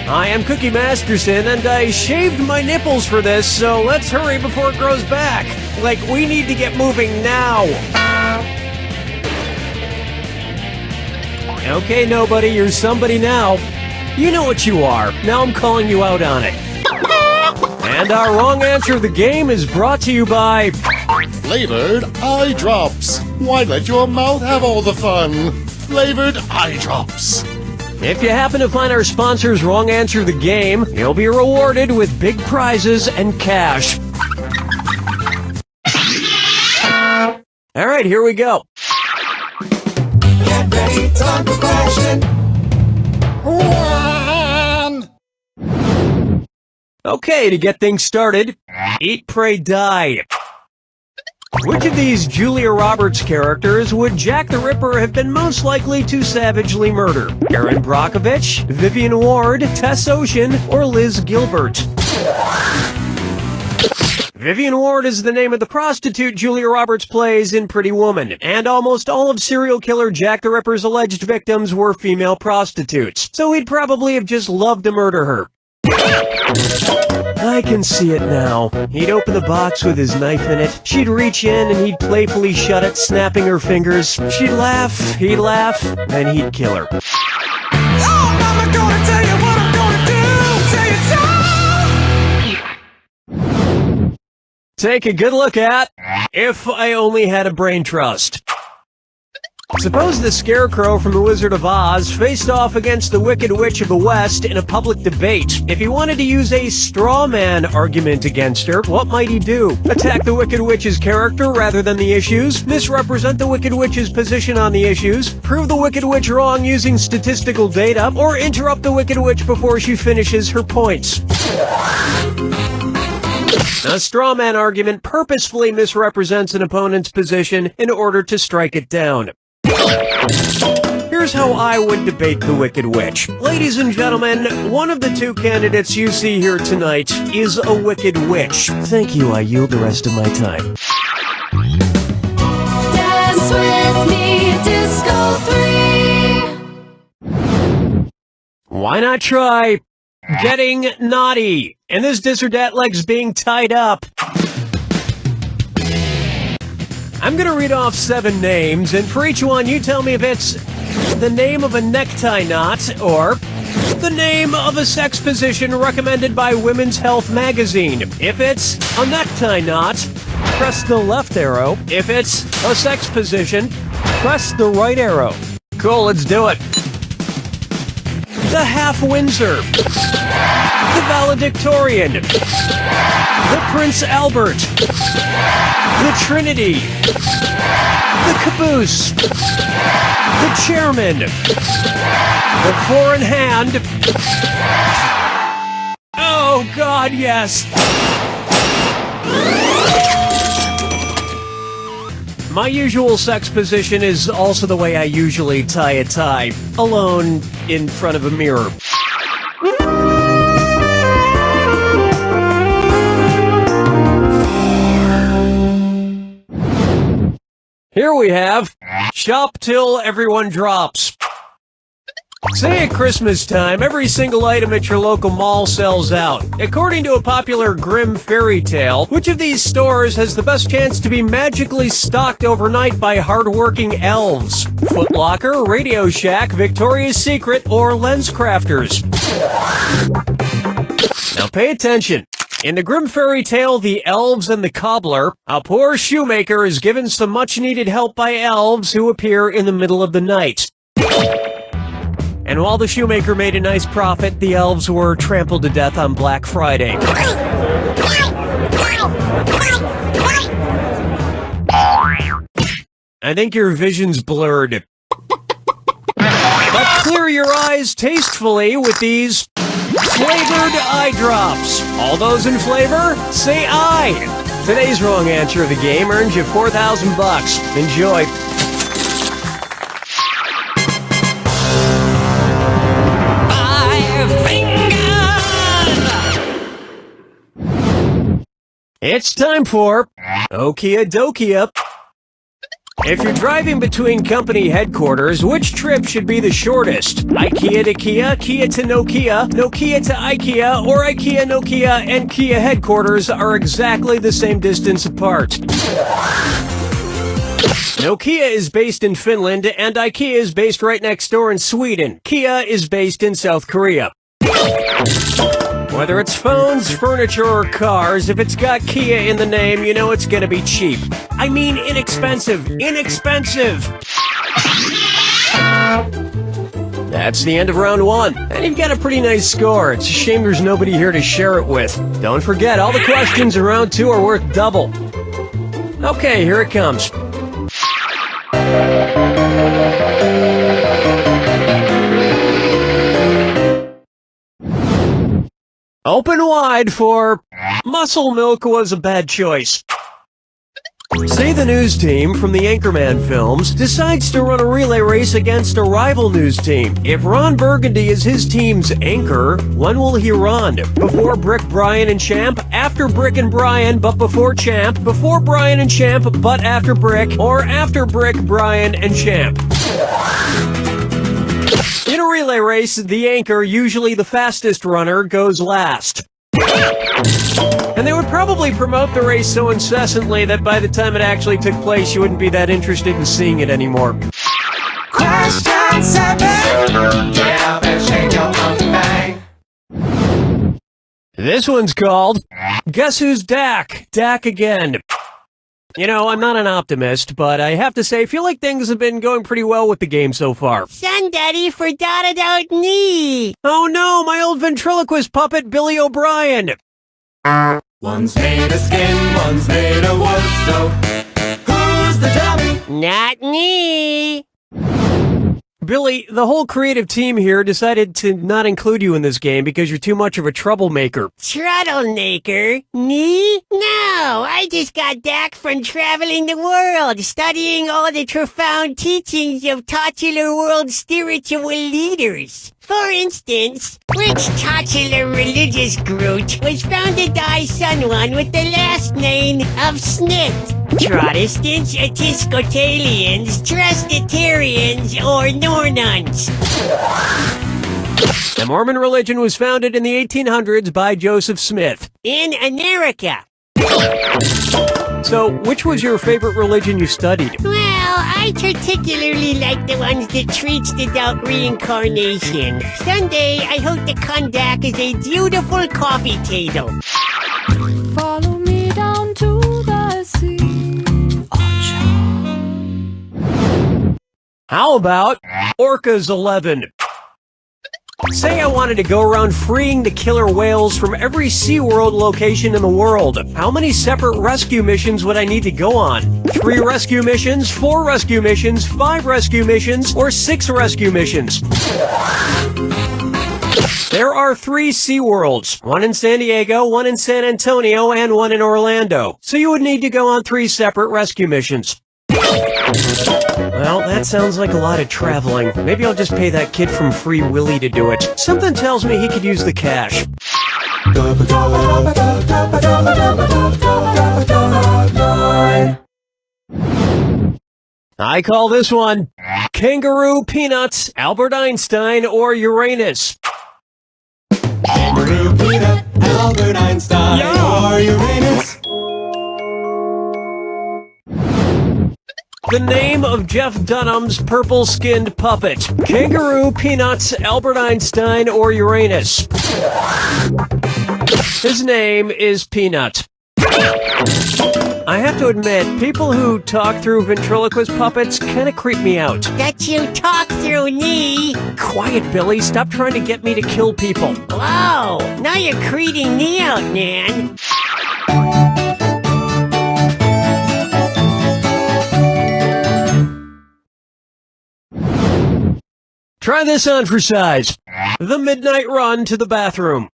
I am Cookie Masterson, and I shaved my nipples for this, so let's hurry before it grows back. Like, we need to get moving now. Okay, nobody, you're somebody now. You know what you are. Now I'm calling you out on it. And our wrong answer of the game is brought to you by... Flavored eye drops. Why let your mouth have all the fun? Flavored eye drops. If you happen to find our sponsor's wrong answer of the game, you'll be rewarded with big prizes and cash. All right, here we go. Get ready, time for question. One. Okay, to get things started, Eat, Pray, Die. Which of these Julia Roberts characters would Jack the Ripper have been most likely to savagely murder? Erin Brockovich, Vivian Ward, Tess Ocean, or Liz Gilbert? Vivian Ward is the name of the prostitute Julia Roberts plays in Pretty Woman, and almost all of serial killer Jack the Ripper's alleged victims were female prostitutes, so he'd probably have just loved to murder her. I can see it now. He'd open the box with his knife in it. She'd reach in and he'd playfully shut it, snapping her fingers. She'd laugh, he'd laugh, then he'd kill her. Oh, Mama, gonna tell you what I'm gonna do. Tell you so. Take a good look at If I Only Had a Brain Trust. Suppose the Scarecrow from The Wizard of Oz faced off against the Wicked Witch of the West in a public debate. If he wanted to use a straw man argument against her, what might he do? Attack the Wicked Witch's character rather than the issues? Misrepresent the Wicked Witch's position on the issues? Prove the Wicked Witch wrong using statistical data? Or interrupt the Wicked Witch before she finishes her points? A straw man argument purposefully misrepresents an opponent's position in order to strike it down. Here's how I would debate the Wicked Witch. Ladies and gentlemen, one of the two candidates you see here tonight is a Wicked Witch. Thank you, I yield the rest of my time. Dance with me, Disco 3. Why not try getting naughty? And this dis or dat leg's being tied up. I'm gonna read off 7 names, and for each one, you tell me if it's the name of a necktie knot or the name of a sex position recommended by Women's Health magazine. If it's a necktie knot, press the left arrow. If it's a sex position, press the right arrow. Cool, let's do it. The Half Windsor, the Valedictorian, the Prince Albert, the Trinity, the Caboose, the Chairman, the Four in Hand. Oh God, yes. My usual sex position is also the way I usually tie a tie, alone in front of a mirror. Here we have Shop Till Everyone Drops. Say at Christmas time, every single item at your local mall sells out. According to a popular Grimm fairy tale, which of these stores has the best chance to be magically stocked overnight by hardworking elves? Foot Locker, Radio Shack, Victoria's Secret, or LensCrafters? Now pay attention. In the Grimm fairy tale, The Elves and the Cobbler, a poor shoemaker is given some much-needed help by elves who appear in the middle of the night. And while the shoemaker made a nice profit, the elves were trampled to death on Black Friday. I think your vision's blurred. But clear your eyes tastefully with these flavored eye drops. All those in flavor, say aye. Today's wrong answer of the game earns you $4,000. Enjoy. It's time for Okia Dokia. If you're driving between company headquarters, which trip should be the shortest? IKEA to Kia, Kia to Nokia, Nokia to IKEA, or IKEA, Nokia, and Kia headquarters are exactly the same distance apart. Nokia is based in Finland, and IKEA is based right next door in Sweden. Kia is based in South Korea. Whether it's phones, furniture, or cars, if it's got Kia in the name, you know it's gonna be cheap. I mean inexpensive. Inexpensive! That's the end of round 1, and you've got a pretty nice score. It's a shame there's nobody here to share it with. Don't forget, all the questions in round 2 are worth double. Okay, here it comes. Open wide for Muscle Milk was a bad choice. Say the news team from the Anchorman films decides to run a relay race against a rival news team. If Ron Burgundy is his team's anchor, when will he run? Before Brick, Brian, and Champ? After Brick and Brian, but before Champ? Before Brian and Champ, but after Brick? Or after Brick, Brian, and Champ? In a relay race, the anchor, usually the fastest runner, goes last. And they would probably promote the race so incessantly that by the time it actually took place, you wouldn't be that interested in seeing it anymore. Question 7. Get up and shake your monkey bang. This one's called Guess Who's Dak? Dak again. You know, I'm not an optimist, but I have to say, I feel like things have been going pretty well with the game so far. Son, Daddy forgot about me. Oh no, my old ventriloquist puppet, Billy O'Brien. One's made of skin, one's made of wood, so who's the dummy? Not me. Billy, the whole creative team here decided to not include you in this game because you're too much of a troublemaker. Troublemaker? Me? No, I just got back from traveling the world, studying all the profound teachings of titular world spiritual leaders. For instance, which titular religious group was founded by someone with the last name of Smith? Protestants, Episcopalians, Presbyterians, or Nornuns? The Mormon religion was founded in the 1800s by Joseph Smith. In America. So, which was your favorite religion you studied? Well, I particularly like the ones that treats about reincarnation. Someday, I hope to come back as a beautiful coffee table. Follow me down to the sea. How about Orcas 11? Say I wanted to go around freeing the killer whales from every SeaWorld location in the world. How many separate rescue missions would I need to go on? 3 rescue missions, 4 rescue missions, 5 rescue missions, or 6 rescue missions? There are 3 SeaWorlds, one in San Diego, one in San Antonio, and one in Orlando. So you would need to go on 3 separate rescue missions. Well, that sounds like a lot of traveling. Maybe I'll just pay that kid from Free Willy to do it. Something tells me he could use the cash. I call this one Kangaroo, Peanuts, Albert Einstein, or Uranus. Kangaroo, peanut, Albert Einstein, or Uranus. The name of Jeff Dunham's purple-skinned puppet. Kangaroo, Peanuts, Albert Einstein, or Uranus. His name is Peanut. I have to admit, people who talk through ventriloquist puppets kind of creep me out. That you talk through me. Quiet, Billy. Stop trying to get me to kill people. Whoa, now you're creeping me out, man. Try this on for size. The midnight run to the bathroom.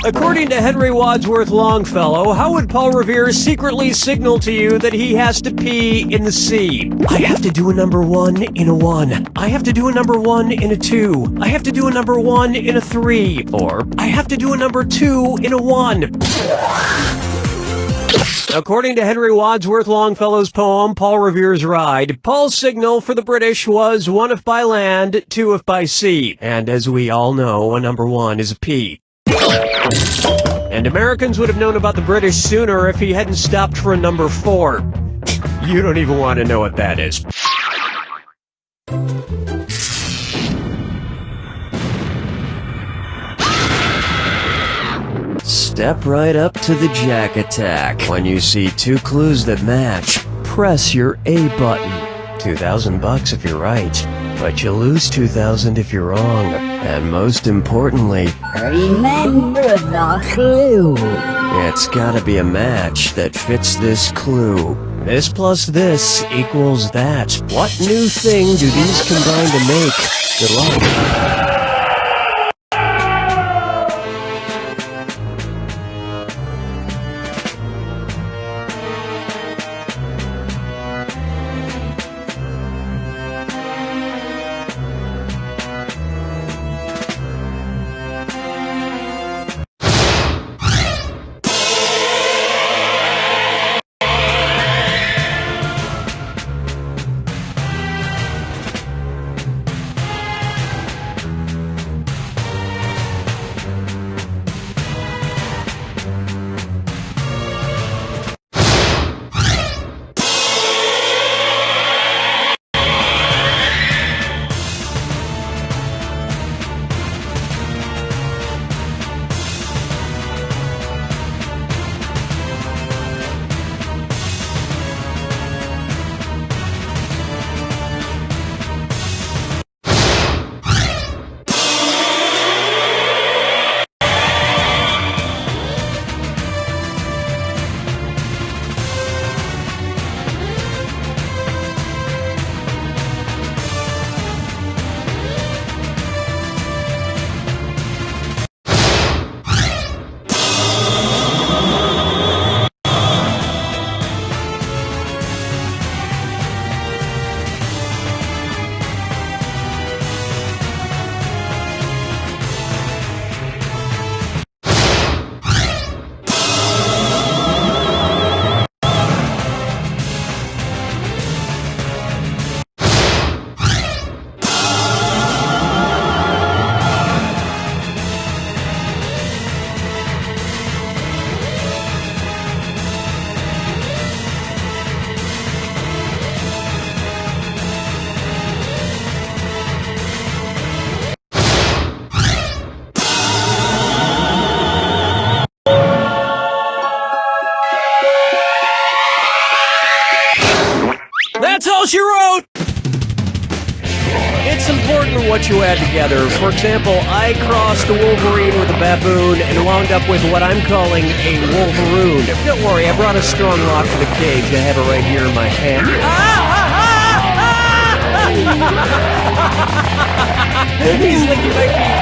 According to Henry Wadsworth Longfellow, how would Paul Revere secretly signal to you that he has to pee in the sea? I have to do a number 1 in a 1. I have to do a number 1 in a 2. I have to do a number 1 in a 3. Or, I have to do a number 2 in a 1. According to Henry Wadsworth Longfellow's poem, Paul Revere's Ride, Paul's signal for the British was 1 if by land, 2 if by sea. And as we all know, a number 1 is a P. And Americans would have known about the British sooner if he hadn't stopped for a number 4. You don't even want to know what that is. Step right up to the Jack Attack. When you see 2 clues that match, press your A button. $2,000 if you're right, but you lose $2,000 if you're wrong. And most importantly, Remember the clue. it's gotta be a match that fits this clue. This plus this equals that. What new thing do these combine to make? Good luck. That's all she wrote! It's important what you add together. For example, I crossed a Wolverine with a baboon and wound up with what I'm calling a Wolveroon. Don't worry, I brought a strong lock for the cage. I have it right here in my hand. He's licking my feet.